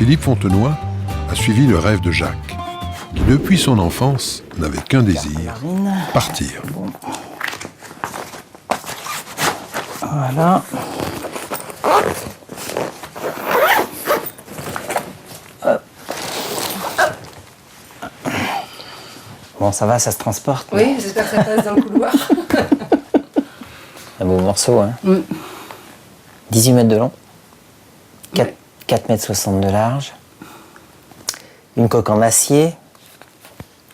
Philippe Fontenoy a suivi le rêve de Jacques, qui depuis son enfance n'avait qu'un désir, partir. Bon. Voilà. Bon, ça va, ça se transporte. Oui, j'espère que ça passe dans le couloir. Un beau morceau, hein. 18 mètres de long, 4 mètres 60 de large, une coque en acier,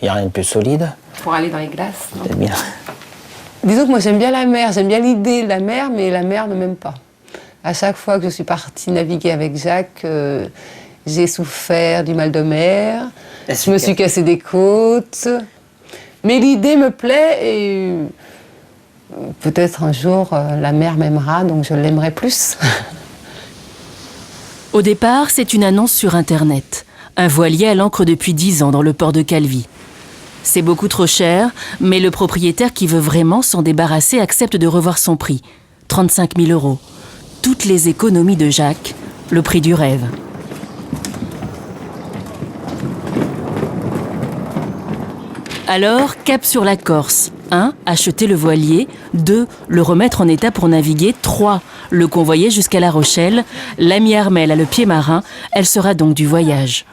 il n'y a rien de plus solide. Pour aller dans les glaces. C'est bien. Disons que moi j'aime bien la mer, j'aime bien l'idée de la mer, mais la mer ne m'aime pas. À chaque fois que je suis partie naviguer avec Jacques, j'ai souffert du mal de mer, je me suis cassé des côtes. Mais l'idée me plaît et peut-être un jour la mer m'aimera, donc je l'aimerai plus. Au départ, c'est une annonce sur Internet. Un voilier à l'ancre depuis 10 ans dans le port de Calvi. C'est beaucoup trop cher, mais le propriétaire qui veut vraiment s'en débarrasser accepte de revoir son prix. 35 000 €. Toutes les économies de Jacques, le prix du rêve. Alors, cap sur la Corse. 1. Acheter le voilier. 2. Le remettre en état pour naviguer. 3. Le convoyer jusqu'à La Rochelle. L'amie Armelle a le pied marin. Elle sera donc du voyage.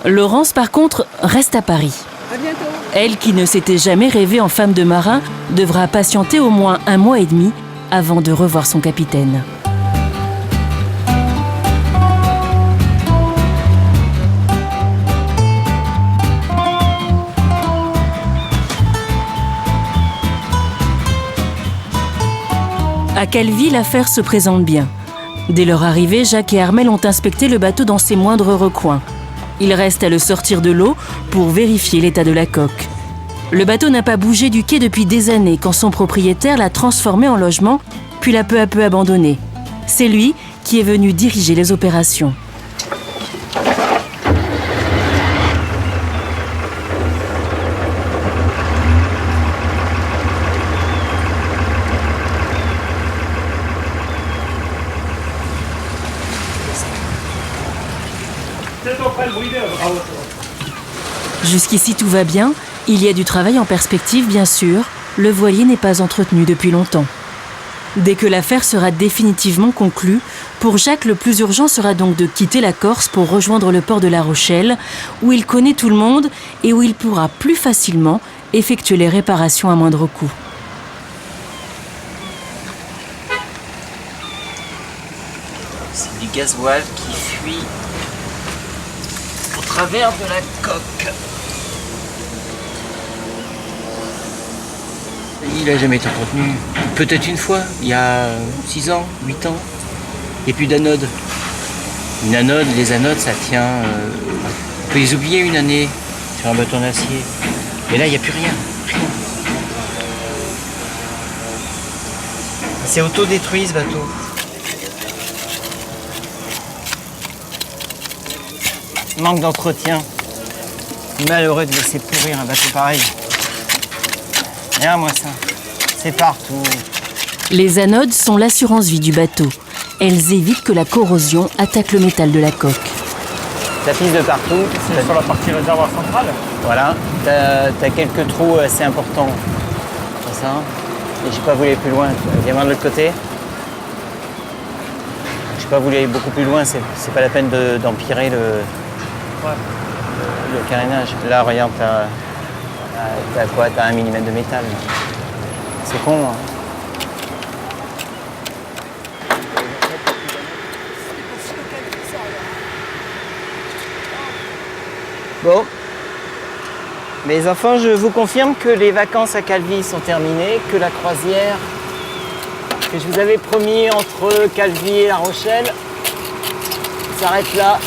Laurence, par contre, reste à Paris. À bientôt. Elle, qui ne s'était jamais rêvée en femme de marin, devra patienter au moins 1 mois et demi avant de revoir son capitaine. À Calvi, l'affaire se présente bien. Dès leur arrivée, Jacques et Armelle ont inspecté le bateau dans ses moindres recoins. Il reste à le sortir de l'eau pour vérifier l'état de la coque. Le bateau n'a pas bougé du quai depuis des années quand son propriétaire l'a transformé en logement, puis l'a peu à peu abandonné. C'est lui qui est venu diriger les opérations. Jusqu'ici tout va bien, il y a du travail en perspective bien sûr, le voilier n'est pas entretenu depuis longtemps. Dès que l'affaire sera définitivement conclue, pour Jacques le plus urgent sera donc de quitter la Corse pour rejoindre le port de La Rochelle, où il connaît tout le monde et où il pourra plus facilement effectuer les réparations à moindre coût. C'est du gasoil qui fuit au travers de la coque. Il n'a jamais été entretenu. Peut-être une fois, il y a 6 ans, 8 ans. Il n'y a plus d'anode. Une anode, les anodes, ça tient... on peut les oublier une année sur un bateau en acier. Mais là, il n'y a plus rien. C'est autodétruit ce bateau. Manque d'entretien. Malheureux de laisser pourrir un bateau pareil. Regarde-moi ça. C'est partout. Les anodes sont l'assurance vie du bateau. Elles évitent que la corrosion attaque le métal de la coque. Ça pisse de partout. C'est sur la partie réservoir centrale. Voilà. T'as quelques trous assez importants. Comme ça. Et j'ai pas voulu aller plus loin. Viens voir de l'autre côté. J'ai pas voulu aller beaucoup plus loin. C'est pas la peine d'empirer le carénage. Là, regarde, t'as quoi? T'as 1 mm de métal. C'est con, hein. Bon. Mes enfants, je vous confirme que les vacances à Calvi sont terminées, que la croisière que je vous avais promis entre Calvi et La Rochelle s'arrête là.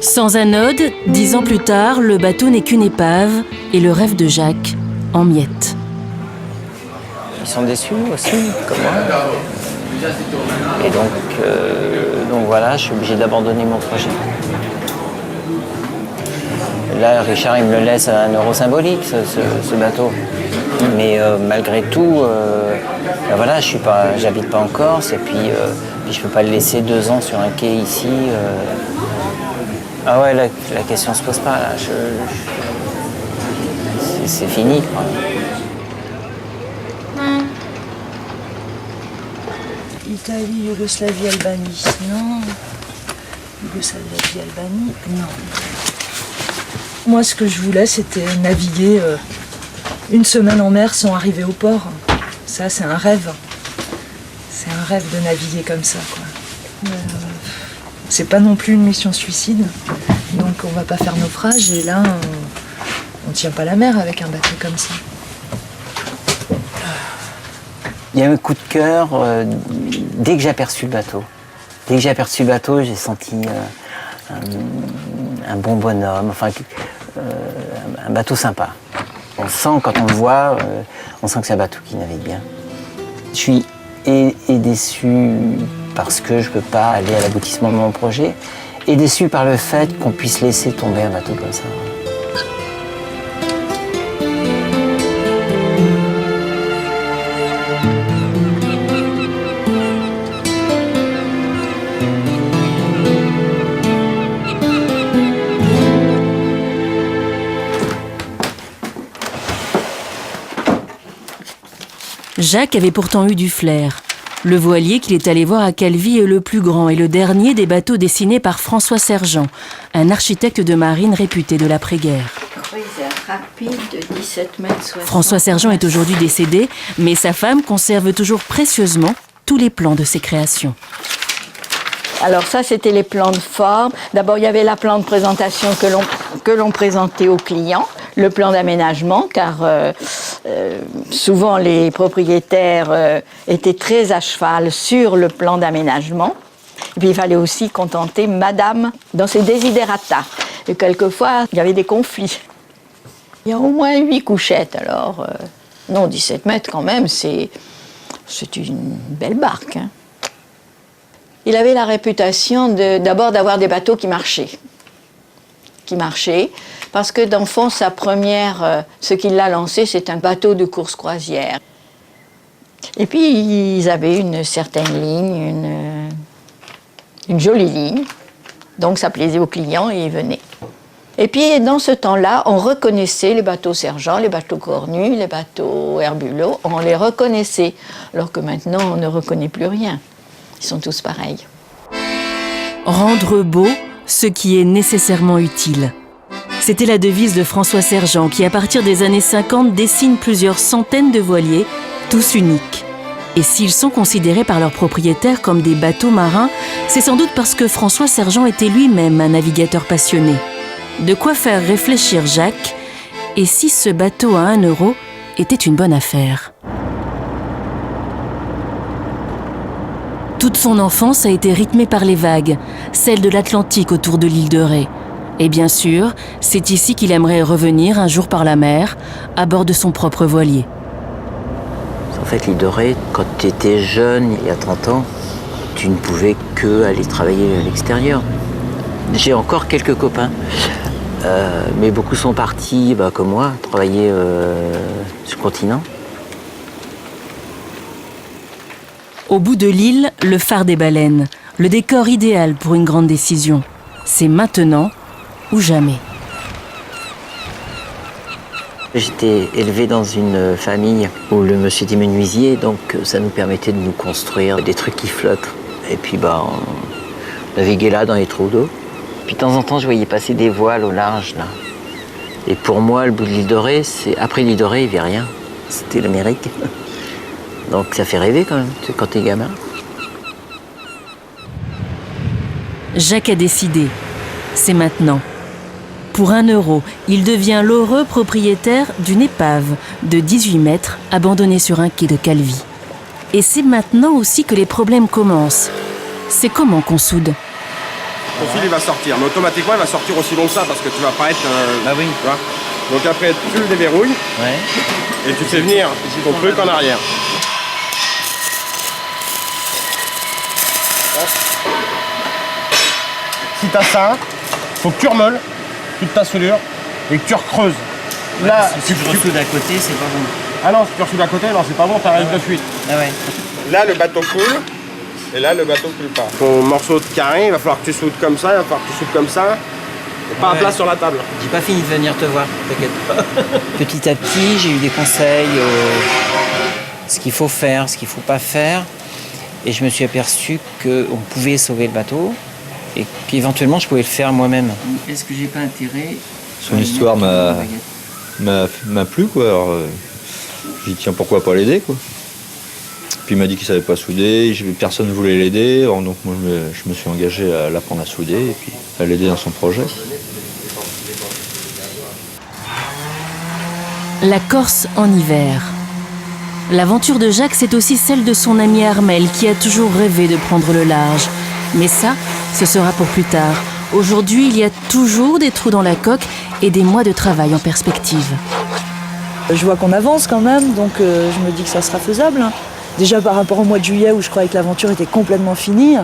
Sans anode, 10 ans plus tard, le bateau n'est qu'une épave et le rêve de Jacques en miettes. Ils sont déçus aussi, comme moi. Et donc voilà, je suis obligé d'abandonner mon projet. Là, Richard, il me le laisse à 1 euro symbolique, ce bateau. Mais malgré tout, ben voilà, j'habite pas en Corse et puis je peux pas le laisser 2 ans sur un quai ici. Ah ouais, la question se pose pas, là. C'est fini, quoi. Italie, Yougoslavie, Albanie, non. Yougoslavie, Albanie, non. Moi, ce que je voulais, c'était naviguer 1 semaine en mer sans arriver au port. Ça, c'est un rêve. C'est un rêve de naviguer comme ça, quoi. C'est pas non plus une mission suicide, donc on va pas faire naufrage. Et là, on tient pas la mer avec un bateau comme ça. Il y a eu un coup de cœur dès que j'ai aperçu le bateau. Dès que j'ai aperçu le bateau, j'ai senti un bon bonhomme, enfin un bateau sympa. On sent, quand on le voit, on sent que c'est un bateau qui navigue bien. Je suis et déçu parce que je ne peux pas aller à l'aboutissement de mon projet, et déçu par le fait qu'on puisse laisser tomber un bateau comme ça. Jacques avait pourtant eu du flair. Le voilier qu'il est allé voir à Calvi est le plus grand et le dernier des bateaux dessinés par François Sergent, un architecte de marine réputé de l'après-guerre. Rapide de 17 mètres 60. François Sergent est aujourd'hui décédé, mais sa femme conserve toujours précieusement tous les plans de ses créations. Alors ça, c'était les plans de forme. D'abord, il y avait la plan de présentation que l'on présentait aux clients, le plan d'aménagement, car souvent les propriétaires étaient très à cheval sur le plan d'aménagement. Et puis il fallait aussi contenter madame dans ses desiderata. Et quelquefois, il y avait des conflits. Il y a au moins 8 couchettes, alors... non, 17 mètres quand même, c'est une belle barque, hein. Il avait la réputation d'abord d'avoir des bateaux qui marchaient. Parce que dans le fond, sa première, ce qui l'a lancé, c'est un bateau de course croisière. Et puis, ils avaient une certaine ligne, une jolie ligne. Donc, ça plaisait aux clients et ils venaient. Et puis, dans ce temps-là, on reconnaissait les bateaux Sergent, les bateaux Cornu, les bateaux Herbulot. On les reconnaissait, alors que maintenant, on ne reconnaît plus rien. Ils sont tous pareils. Rendre beau ce qui est nécessairement utile. C'était la devise de François Sergent qui, à partir des années 50, dessine plusieurs centaines de voiliers, tous uniques. Et s'ils sont considérés par leurs propriétaires comme des bateaux marins, c'est sans doute parce que François Sergent était lui-même un navigateur passionné. De quoi faire réfléchir Jacques, et si ce bateau à 1 euro était une bonne affaire. Toute son enfance a été rythmée par les vagues, celles de l'Atlantique autour de l'île de Ré. Et bien sûr, c'est ici qu'il aimerait revenir un jour par la mer, à bord de son propre voilier. En fait, l'île de Ré, quand tu étais jeune, il y a 30 ans, tu ne pouvais que aller travailler à l'extérieur. J'ai encore quelques copains, mais beaucoup sont partis, comme moi, travailler sur le continent. Au bout de l'île, le phare des baleines, le décor idéal pour une grande décision. C'est maintenant ou jamais. J'étais élevé dans une famille où le monsieur était menuisier, donc ça nous permettait de nous construire des trucs qui flottent. Et puis on naviguait là dans les trous d'eau. Puis de temps en temps, je voyais passer des voiles au large là. Et pour moi, le bout de l'île de Ré, après l'île de Ré, il n'y avait rien. C'était l'Amérique. Donc ça fait rêver quand même, quand t'es gamin. Jacques a décidé. C'est maintenant. Pour 1 euro, il devient l'heureux propriétaire d'une épave de 18 mètres abandonnée sur un quai de Calvi. Et c'est maintenant aussi que les problèmes commencent. C'est comment qu'on soude. Ton fil il va sortir, mais automatiquement il va sortir aussi long que ça parce que tu vas pas être... Bah oui. Tu vois. Donc après tu le déverrouilles et tu fais venir ton truc en arrière. Si t'as ça, faut que tu remolles toute ta soudure et que tu recreuses. Là, si tu ressoudes à côté, c'est pas bon. Ah non, si tu ressoudes à côté, non, c'est pas bon, t'as un risque de fuite. Ah ouais. Là, le bateau coule, et là, le bateau coule pas. Ton morceau de carré, il va falloir que tu soudes comme ça, il va falloir que tu soudes comme ça, et pas à plat sur la table. J'ai pas fini de venir te voir, t'inquiète pas. Petit à petit, j'ai eu des conseils, ce qu'il faut faire, ce qu'il faut pas faire, et je me suis aperçu qu'on pouvait sauver le bateau, et qu'éventuellement je pouvais le faire moi-même. Est-ce que j'ai pas intérêt? Son histoire m'a plu, quoi. Alors, j'ai dit tiens, pourquoi pas l'aider, quoi. Puis il m'a dit qu'il savait pas souder, personne ne voulait l'aider, donc moi je me suis engagé à l'apprendre à souder et puis à l'aider dans son projet. La Corse en hiver. L'aventure de Jacques, c'est aussi celle de son ami Armel, qui a toujours rêvé de prendre le large. Mais ça, ce sera pour plus tard. Aujourd'hui, il y a toujours des trous dans la coque et des mois de travail en perspective. Je vois qu'on avance quand même, donc je me dis que ça sera faisable. Déjà par rapport au mois de juillet où je croyais que l'aventure était complètement finie,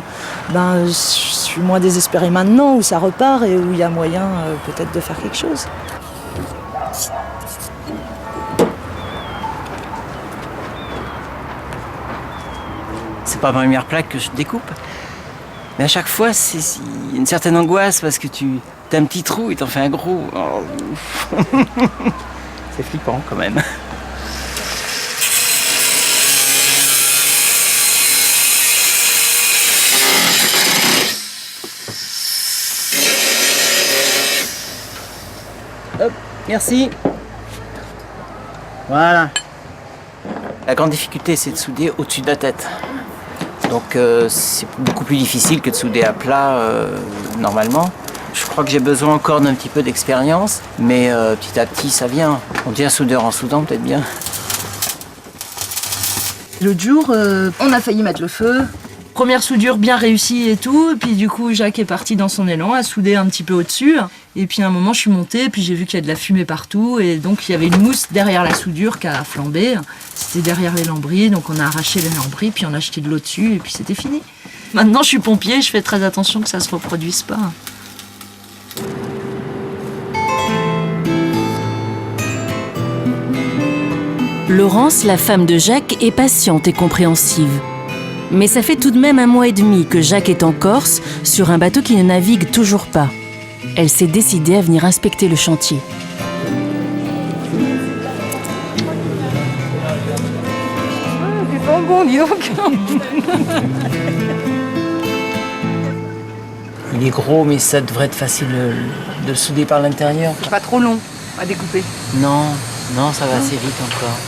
je suis moins désespérée maintenant où ça repart et où il y a moyen peut-être de faire quelque chose. C'est pas ma première plaque que je découpe. Mais à chaque fois, il y a une certaine angoisse parce que tu as un petit trou et t'en fais un gros. Oh. C'est flippant quand même. Hop, merci. Voilà. La grande difficulté, c'est de souder au-dessus de la tête. Donc c'est beaucoup plus difficile que de souder à plat normalement. Je crois que j'ai besoin encore d'un petit peu d'expérience, mais petit à petit ça vient. On devient soudeur en soudant peut-être bien. L'autre jour, on a failli mettre le feu. Première soudure bien réussie et tout, et puis du coup Jacques est parti dans son élan à souder un petit peu au-dessus. Et puis à un moment je suis montée, et puis j'ai vu qu'il y a de la fumée partout, et donc il y avait une mousse derrière la soudure qui a flambé. C'était derrière les lambris, donc on a arraché les lambris, puis on a jeté de l'eau dessus, et puis c'était fini. Maintenant je suis pompier, je fais très attention que ça se reproduise pas. Laurence, la femme de Jacques, est patiente et compréhensive. Mais ça fait tout de même 1 mois et demi que Jacques est en Corse, sur un bateau qui ne navigue toujours pas. Elle s'est décidée à venir inspecter le chantier. C'est pas bon, dis donc. Il est gros, mais ça devrait être facile de le souder par l'intérieur. Pas trop long à découper. Non, non, ça va assez vite encore.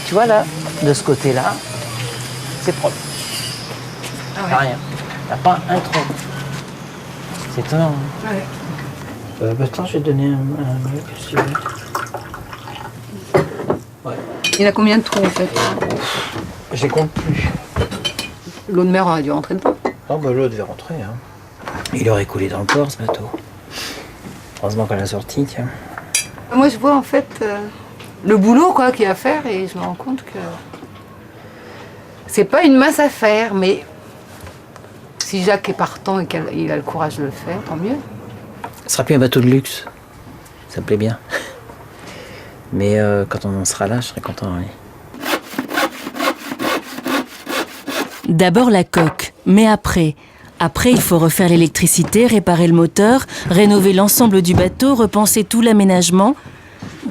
Tu vois là, de ce côté-là, c'est propre. Ah ouais. Pas rien. T'as pas un trou. C'est étonnant. Hein. Ouais. Attends, je vais te donner un mec si tu veux. Ouais. Il a combien de trous en fait? Je les compte plus. L'eau de mer aurait dû rentrer dedans. Oh bah l'eau devait rentrer. Hein. Il aurait coulé dans le port ce bateau. Heureusement qu'à la sortie, tiens. Moi je vois en fait le boulot quoi qu'il y a à faire et je me rends compte que c'est pas une mince affaire, mais si Jacques est partant et qu'il a le courage de le faire, tant mieux. Ce sera plus un bateau de luxe. Ça me plaît bien. Mais quand on en sera là, je serai content. Oui. D'abord la coque, mais après, il faut refaire l'électricité, réparer le moteur, rénover l'ensemble du bateau, repenser tout l'aménagement.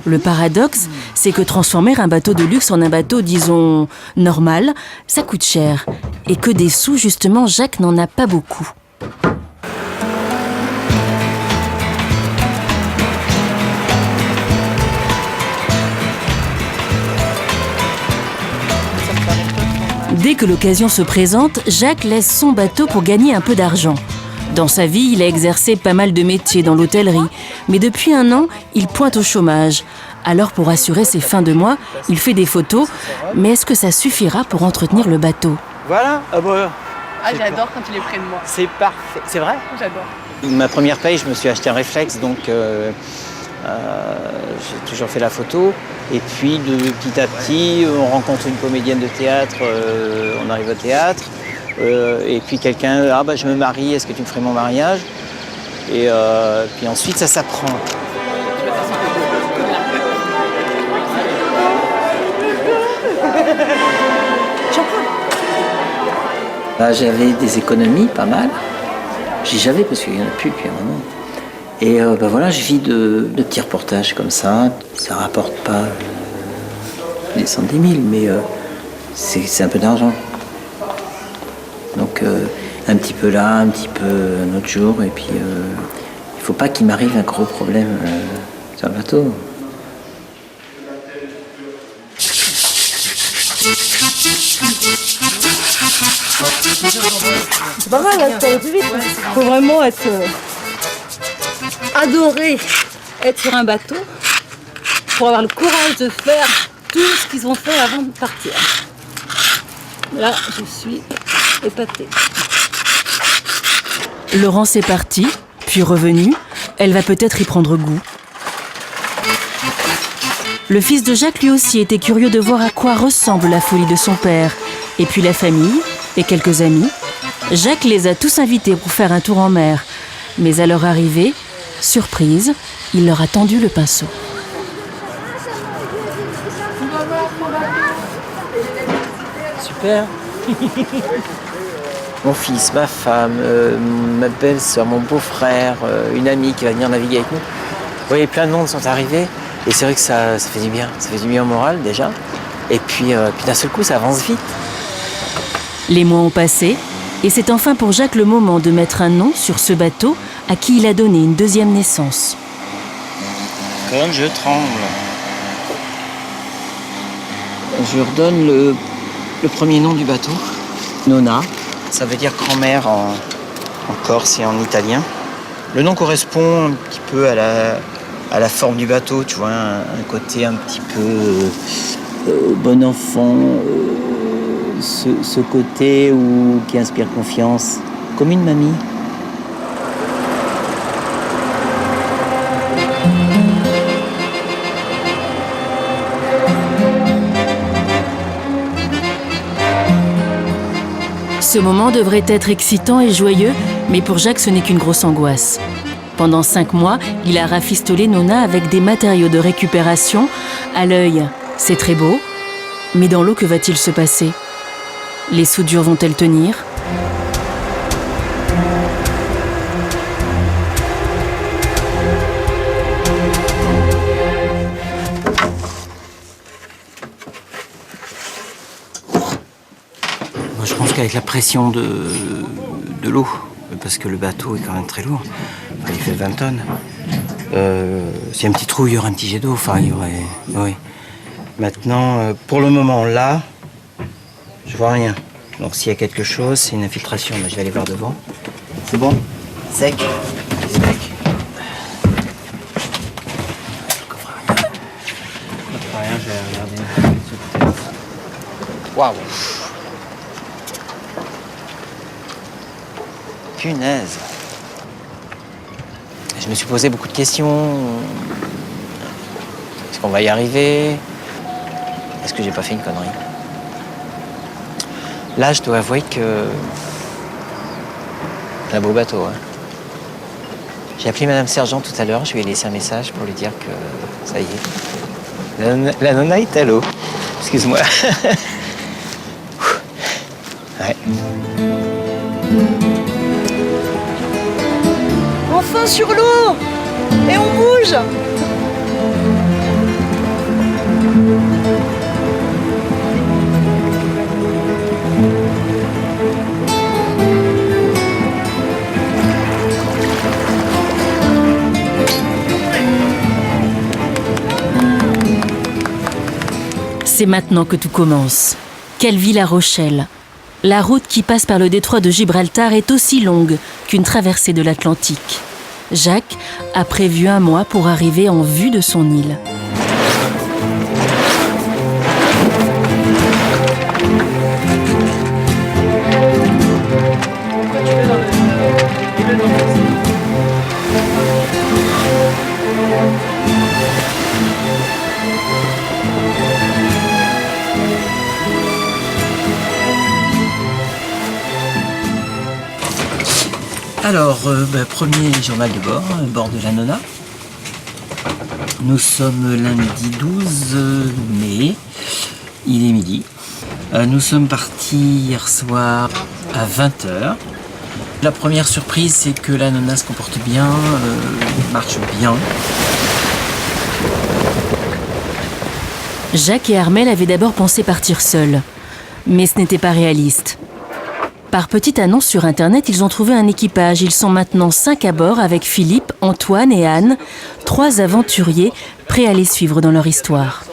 Le paradoxe, c'est que transformer un bateau de luxe en un bateau, disons, normal, ça coûte cher. Et que des sous, justement, Jacques n'en a pas beaucoup. Dès que l'occasion se présente, Jacques laisse son bateau pour gagner un peu d'argent. Dans sa vie, il a exercé pas mal de métiers dans l'hôtellerie, mais depuis 1 an, il pointe au chômage. Alors pour assurer ses fins de mois, il fait des photos, mais est-ce que ça suffira pour entretenir le bateau? Voilà. Ah bah, j'adore quand il est près de moi. c'est parfait. C'est vrai? J'adore. Ma première paye, je me suis acheté un réflexe, donc j'ai toujours fait la photo. Et puis de petit à petit, on rencontre une comédienne de théâtre, on arrive au théâtre. Et puis quelqu'un, je me marie, est-ce que tu me ferais mon mariage? Et puis ensuite, ça s'apprend. J'avais des économies, pas mal. J'avais parce qu'il n'y en a plus depuis un moment. Et voilà, je vis de petits reportages comme ça. Ça rapporte pas des centaines de mille, mais c'est un peu d'argent. Donc un petit peu là, un petit peu un autre jour, et puis il faut pas qu'il m'arrive un gros problème sur le bateau. C'est pas mal, là, ça va plus vite. Il faut vraiment être adoré, être sur un bateau pour avoir le courage de faire tout ce qu'ils ont fait avant de partir. Là, je suis épatée. Laurence est partie, puis revenue. Elle va peut-être y prendre goût. Le fils de Jacques, lui aussi, était curieux de voir à quoi ressemble la folie de son père. Et puis la famille et quelques amis. Jacques les a tous invités pour faire un tour en mer. Mais à leur arrivée, surprise, il leur a tendu le pinceau. Super. Mon fils, ma femme, ma belle-sœur, mon beau-frère, une amie qui va venir naviguer avec nous. Vous voyez, plein de monde sont arrivés. Et c'est vrai que ça fait du bien. Ça fait du bien au moral déjà. Et puis d'un seul coup, ça avance vite. Les mois ont passé, et c'est enfin pour Jacques le moment de mettre un nom sur ce bateau à qui il a donné une deuxième naissance. Comme je tremble. Je lui redonne le premier nom du bateau, Nona. Ça veut dire grand-mère en corse et en italien. Le nom correspond un petit peu à la forme du bateau, tu vois, un côté un petit peu bon enfant, ce côté qui inspire confiance, comme une mamie. Ce moment devrait être excitant et joyeux, mais pour Jacques, ce n'est qu'une grosse angoisse. Pendant 5 mois, il a rafistolé Nona avec des matériaux de récupération. À l'œil, c'est très beau, mais dans l'eau, que va-t-il se passer? Les soudures vont-elles tenir? Moi, je pense qu'avec la pression de l'eau, parce que le bateau est quand même très lourd, enfin, il fait 20 tonnes, s'il y a un petit trou, il y aura un petit jet d'eau, enfin, il y aurait... Oui. Maintenant, pour le moment, là, je vois rien. Donc s'il y a quelque chose, c'est une infiltration. Là, je vais aller voir devant. C'est bon? Sec? Sec. Rien, je vais regarder. Waouh! Punaise! Je me suis posé beaucoup de questions. Est-ce qu'on va y arriver? Est-ce que j'ai pas fait une connerie? Là, je dois avouer que c'est un beau bateau. Hein. J'ai appelé Madame Sergent tout à l'heure. Je lui ai laissé un message pour lui dire que ça y est. La Nona est à l'eau. Excuse-moi. Ouais. Enfin sur l'eau! Et on bouge! C'est maintenant que tout commence. Calvi-La Rochelle. La route qui passe par le détroit de Gibraltar est aussi longue qu'une traversée de l'Atlantique. Jacques a prévu 1 mois pour arriver en vue de son île. Alors, premier journal de bord de la Nona. Nous sommes lundi 12 mai, il est midi. Nous sommes partis hier soir à 20h. La première surprise, c'est que la nonna se comporte bien, marche bien. Jacques et Armelle avaient d'abord pensé partir seuls, mais ce n'était pas réaliste. Par petite annonce sur Internet, ils ont trouvé un équipage. Ils sont maintenant 5 à bord avec Philippe, Antoine et Anne, 3 aventuriers prêts à les suivre dans leur histoire.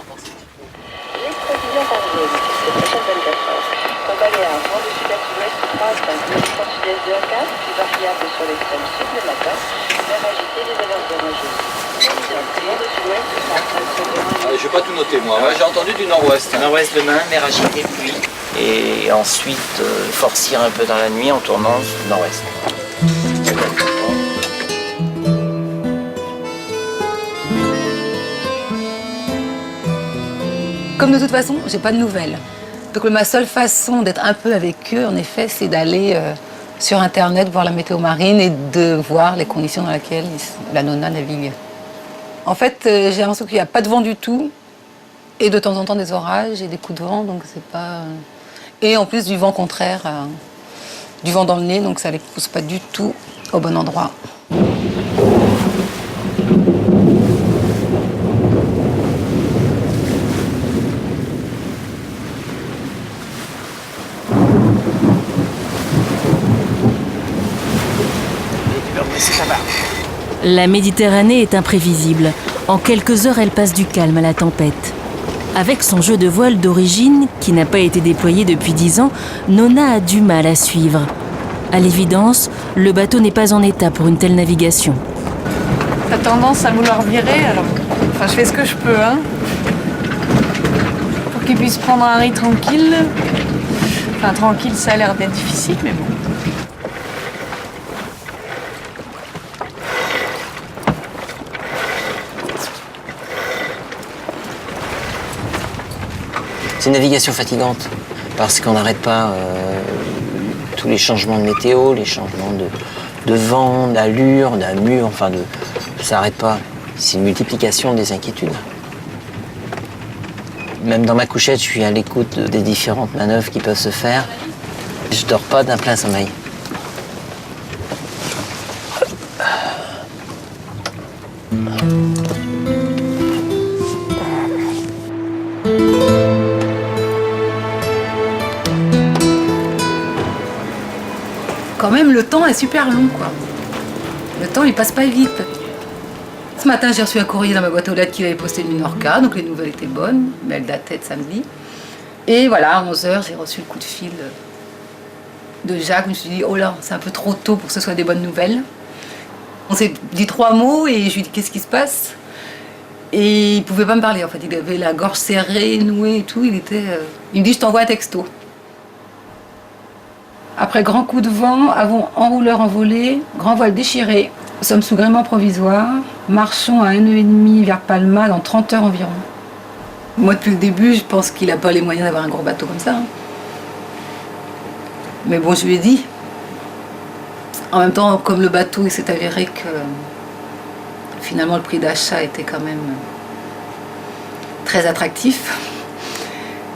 Je vais pas tout noter moi, j'ai entendu du nord-ouest. Nord-ouest demain, mer agitée, pluie. Et ensuite, forcir un peu dans la nuit en tournant nord-ouest. Comme de toute façon, j'ai pas de nouvelles. Donc ma seule façon d'être un peu avec eux, en effet, c'est d'aller sur Internet voir la météo marine et de voir les conditions dans lesquelles la nonna navigue. En fait, j'ai l'impression qu'il n'y a pas de vent du tout. Et de temps en temps des orages et des coups de vent, donc c'est pas... Et en plus du vent contraire, du vent dans le nez, donc ça les pousse pas du tout au bon endroit. La Méditerranée est imprévisible. En quelques heures, elle passe du calme à la tempête. Avec son jeu de voile d'origine, qui n'a pas été déployé depuis 10 ans, Nonna a du mal à suivre. À l'évidence, le bateau n'est pas en état pour une telle navigation. T'as tendance à vouloir virer, alors... Enfin, je fais ce que je peux, hein. Pour qu'il puisse prendre un riz tranquille. Enfin, tranquille, ça a l'air d'être difficile, mais bon. C'est une navigation fatigante parce qu'on n'arrête pas tous les changements de météo, les changements de vent, d'allure, d'amure, enfin ça n'arrête pas. C'est une multiplication des inquiétudes. Même dans ma couchette, je suis à l'écoute des différentes manœuvres qui peuvent se faire. Je dors pas d'un plein sommeil. Quand même, le temps est super long, quoi. Le temps, il passe pas vite. Ce matin, j'ai reçu un courrier dans ma boîte aux lettres qui avait posté une Minorca, donc les nouvelles étaient bonnes, mais elles dataient de samedi. Et voilà, à 11h, j'ai reçu le coup de fil de Jacques. Je me suis dit, oh là, c'est un peu trop tôt pour que ce soit des bonnes nouvelles. On s'est dit 3 mots et je lui ai dit, qu'est-ce qui se passe? Et il pouvait pas me parler, en fait. Il avait la gorge serrée, nouée et tout. Il me dit, je t'envoie un texto. Après grand coup de vent, enrouleur envolé, grand voile déchiré. Nous sommes sous gréement provisoire. Marchons à 1 nœud et demi vers Palma dans 30 heures environ. Moi, depuis le début, je pense qu'il n'a pas les moyens d'avoir un gros bateau comme ça. Mais bon, je lui ai dit. En même temps, comme le bateau, il s'est avéré que finalement le prix d'achat était quand même très attractif.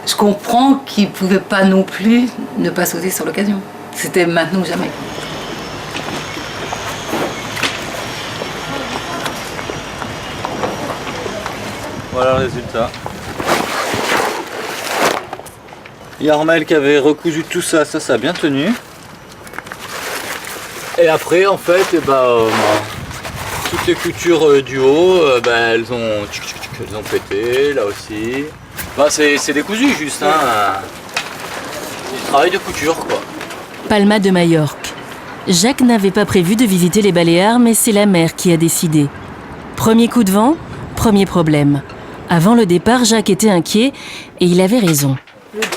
Je comprends qu'il ne pouvait pas non plus ne pas sauter sur l'occasion. C'était maintenant ou jamais. Voilà le résultat. Il y a Armelle qui avait recousu tout ça, ça a bien tenu. Et après, en fait, toutes les coutures du haut, elles ont pété, là aussi. C'est décousu juste, hein. Du travail de couture, quoi. Palma de Majorque. Jacques n'avait pas prévu de visiter les Baléares, mais c'est la mer qui a décidé. Premier coup de vent, premier problème. Avant le départ, Jacques était inquiet et il avait raison.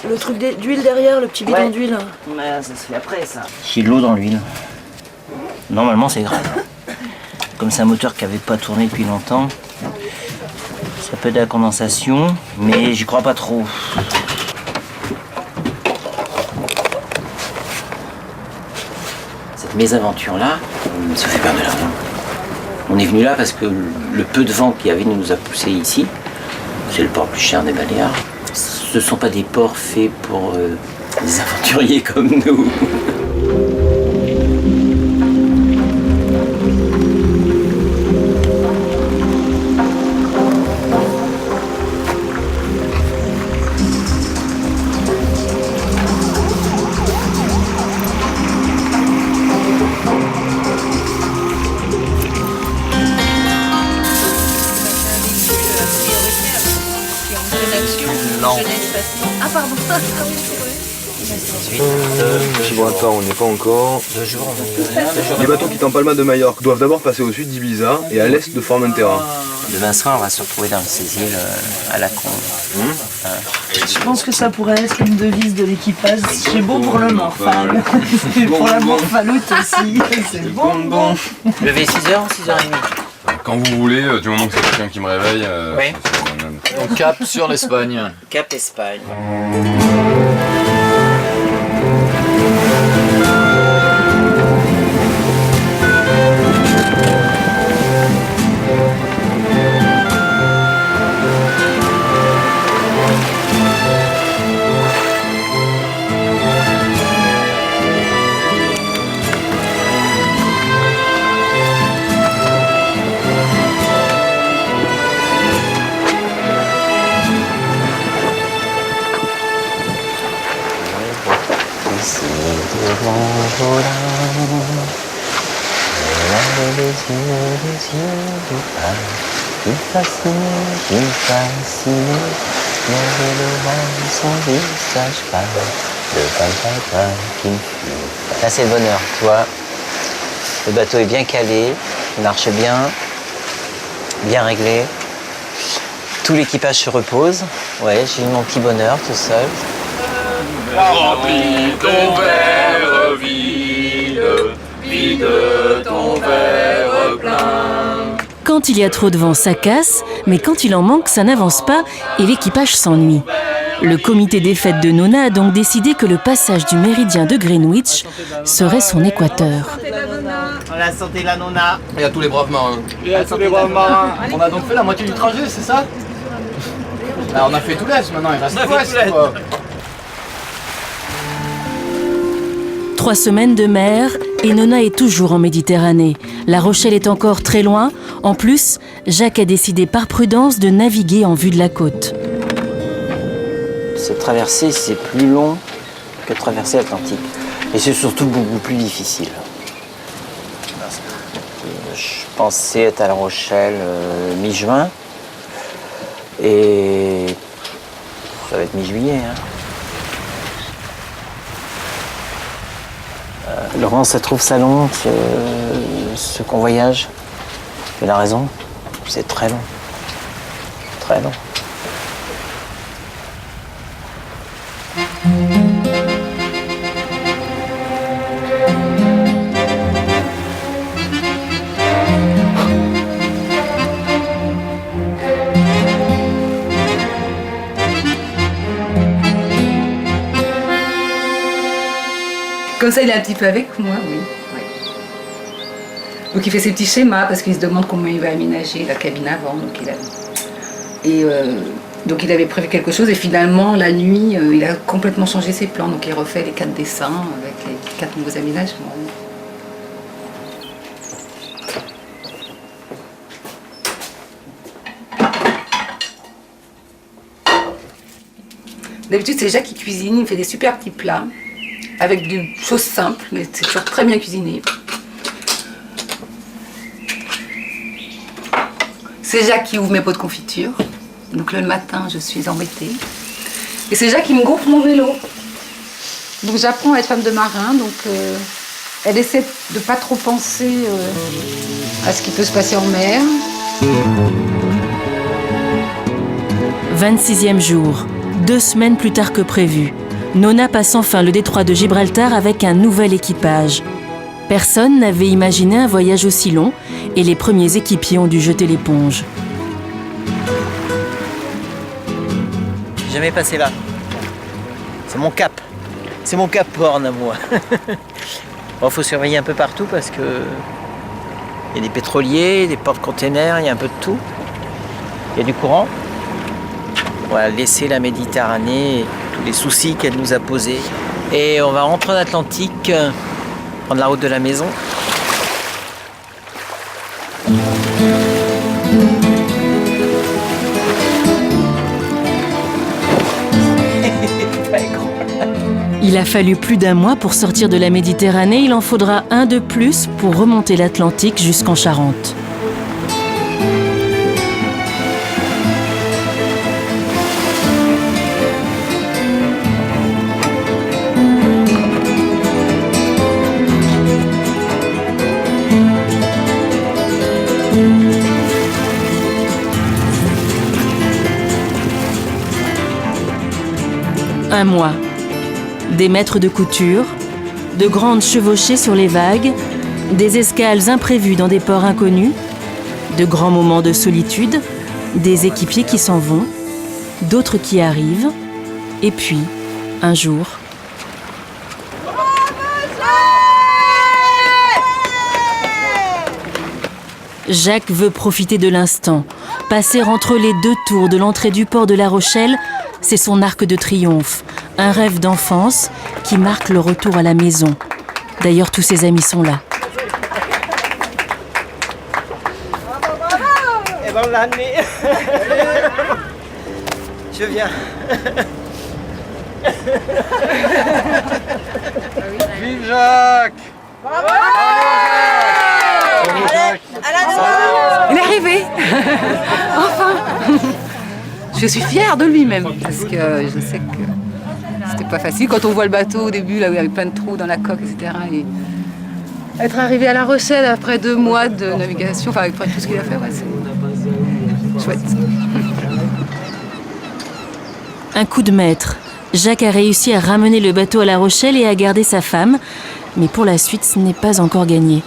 Le truc d'huile derrière, le petit bidon d'huile. Ça se fait après, ça. J'ai de l'eau dans l'huile. Normalement, c'est grave. Comme c'est un moteur qui n'avait pas tourné depuis longtemps, ça peut être de la condensation, mais j'y crois pas trop. Cette mésaventure-là, ça fait perdre de l'argent. On est venu là parce que le peu de vent qu'il y avait nous a poussé ici. C'est le port le plus cher des Baléares. Ce ne sont pas des ports faits pour des aventuriers comme nous. Ah pardon, ah oui c'est vrai. Gibraltar, on n'y est pas encore. 2 jours. Les bateaux quittant Palma de Majorque doivent d'abord passer au sud d'Ibiza et à l'est de Formentera. Demain soir, on va se retrouver dans ces îles à la con. Je pense que ça pourrait être une devise de l'équipage. C'est bon pour le morphale. Et pour la morphaloute aussi. C'est bon. Lever 6h ou 6h30? Quand vous voulez, du moment que c'est quelqu'un qui me réveille. Oui. Donc cap sur l'Espagne. Cap Espagne. Là c'est le bonheur, tu vois. Le bateau est bien calé, il marche bien, bien réglé. Tout l'équipage se repose. Ouais, j'ai eu mon petit bonheur tout seul. Remplis ton verre vide, vide ton verre plein. Quand il y a trop de vent, ça casse, mais quand il en manque, ça n'avance pas et l'équipage s'ennuie. Le comité des fêtes de Nona a donc décidé que le passage du méridien de Greenwich serait son équateur. On a santé la Nona. Et à tous les braves marins. Et à tous les braves marins. On a donc fait la moitié du trajet, c'est ça? Là, on a fait tout l'est, maintenant il reste l'ouest, quoi. 3 semaines de mer et Nona est toujours en Méditerranée. La Rochelle est encore très loin. En plus, Jacques a décidé par prudence de naviguer en vue de la côte. Cette traversée, c'est plus long que traverser l'Atlantique. Et c'est surtout beaucoup plus difficile. Je pensais être à La Rochelle mi-juin. Et ça va être mi-juillet. Laurent, ça trouve ça long, ce convoyage. Il a raison, c'est très long. Très long. Comme ça, il est un petit peu avec moi, oui. Donc il fait ses petits schémas parce qu'il se demande comment il va aménager la cabine avant. Donc il avait prévu quelque chose et finalement, la nuit, il a complètement changé ses plans. Donc il refait les 4 dessins avec les 4 nouveaux aménagements. D'habitude, c'est Jacques qui cuisine, il fait des super petits plats. Avec des choses simples, mais c'est toujours très bien cuisiné. C'est Jacques qui ouvre mes pots de confiture. Donc le matin, je suis embêtée. Et c'est Jacques qui me gonfle mon vélo. Donc j'apprends à être femme de marin. Donc elle essaie de ne pas trop penser à ce qui peut se passer en mer. 26e jour, 2 semaines plus tard que prévu. Nona passe enfin le détroit de Gibraltar avec un nouvel équipage. Personne n'avait imaginé un voyage aussi long et les premiers équipiers ont dû jeter l'éponge. J'ai jamais passé là. C'est mon cap. C'est mon cap Horn à moi. Bon, faut surveiller un peu partout parce que il y a des pétroliers, des porte-containers, il y a un peu de tout. Il y a du courant. Voilà, laisser la Méditerranée, tous les soucis qu'elle nous a posés. Et on va rentrer en Atlantique, prendre la route de la maison. Il a fallu plus d'1 mois pour sortir de la Méditerranée, il en faudra un de plus pour remonter l'Atlantique jusqu'en Charente. Un mois. Des maîtres de couture, de grandes chevauchées sur les vagues, des escales imprévues dans des ports inconnus, de grands moments de solitude, des équipiers qui s'en vont, d'autres qui arrivent, et puis, un jour... Jacques veut profiter de l'instant. Passer entre les 2 tours de l'entrée du port de La Rochelle, c'est son arc de triomphe, un rêve d'enfance qui marque le retour à la maison. D'ailleurs, tous ses amis sont là. Et dans l'année, je viens. Vive Jacques! Bravo Jacques! Il est arrivé. Enfin. Je suis fière de lui même, parce que je sais que c'était pas facile. Quand on voit le bateau au début, là où il y avait plein de trous dans la coque, etc. Et être arrivé à La Rochelle après 2 mois de navigation, enfin après tout ce qu'il a fait, ouais, c'est chouette. Un coup de maître. Jacques a réussi à ramener le bateau à La Rochelle et à garder sa femme. Mais pour la suite, ce n'est pas encore gagné.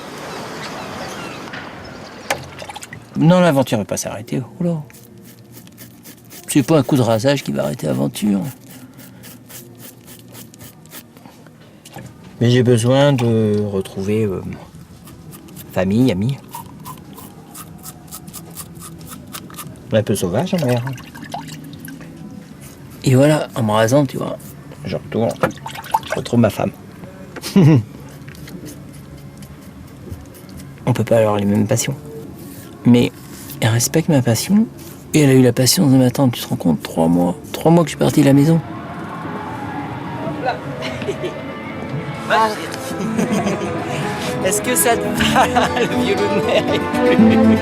Non, l'aventure ne va pas s'arrêter. Oh là. C'est pas un coup de rasage qui va arrêter l'aventure. Mais j'ai besoin de retrouver famille, amis. Un peu sauvage en mer. Et voilà, en me rasant, tu vois, je retourne, je retrouve ma femme. On peut pas avoir les mêmes passions. Mais elle respecte ma passion. Et elle a eu la patience de m'attendre, tu te rends compte, 3 mois. 3 mois que je suis parti de la maison. Est-ce que ça te va, le violonnet est plus...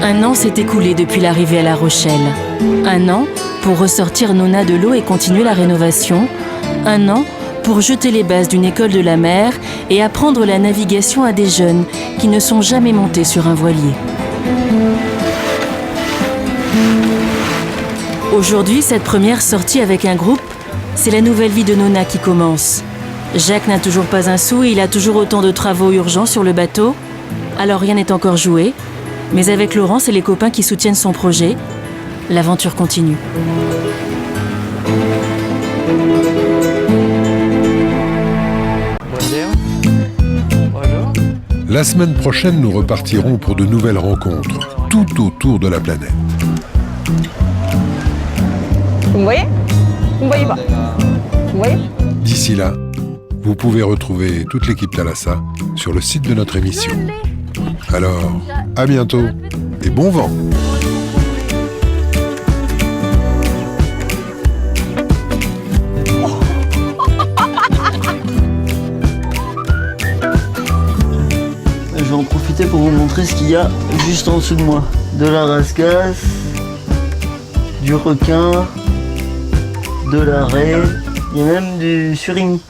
Un an s'est écoulé depuis l'arrivée à La Rochelle. 1 an pour ressortir Nona de l'eau et continuer la rénovation. 1 an pour jeter les bases d'une école de la mer et apprendre la navigation à des jeunes qui ne sont jamais montés sur un voilier. Aujourd'hui, cette première sortie avec un groupe, c'est la nouvelle vie de Nona qui commence. Jacques n'a toujours pas un sou et il a toujours autant de travaux urgents sur le bateau. Alors rien n'est encore joué, mais avec Laurence et les copains qui soutiennent son projet, l'aventure continue. La semaine prochaine, nous repartirons pour de nouvelles rencontres, tout autour de la planète. Vous me voyez? Vous me voyez pas? Vous me voyez? D'ici là, vous pouvez retrouver toute l'équipe Thalassa sur le site de notre émission. Alors, à bientôt et bon vent! Je vais en profiter pour vous montrer ce qu'il y a juste en dessous de moi. De la rascasse, du requin, de la raie, il y a même du surimi.